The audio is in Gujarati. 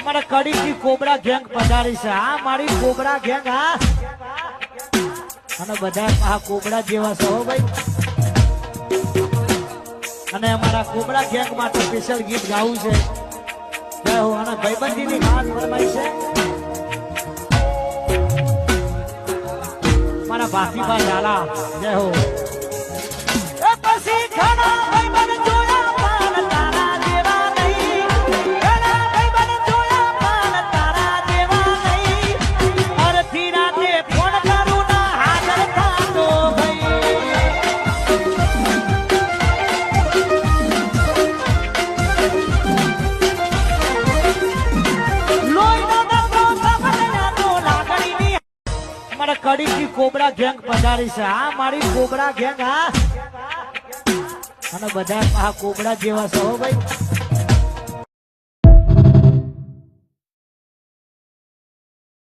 અમારા કડીથી કોબરા ગેંગ પધારી છે હા મારી કોબરા ગેંગ હા અને બધા આ કોબરા જેવા છો ભાઈ અને અમારા કોબરા ગેંગ માટે સ્પેશિયલ ગીત ગાવું છે જય હો અને ભાઈબંધીની ખાસ ફરમાઈ છે મારા ભાતીબા ઝાલા જય હો એ પછી ઘણા ભાઈબંધ જોયા પાન તારા જેવા નહીં ઘણા ભાઈબંધ જોયા પાન તારા જેવા નહીં અરથી રાતે ફોન કરું ના હાજર થાતો કડીથી કોબરા ગેંગ પધારી છે હા મારી કોબરા ગેંગ હા અને બધા આ કોબરા જેવા છો ભાઈ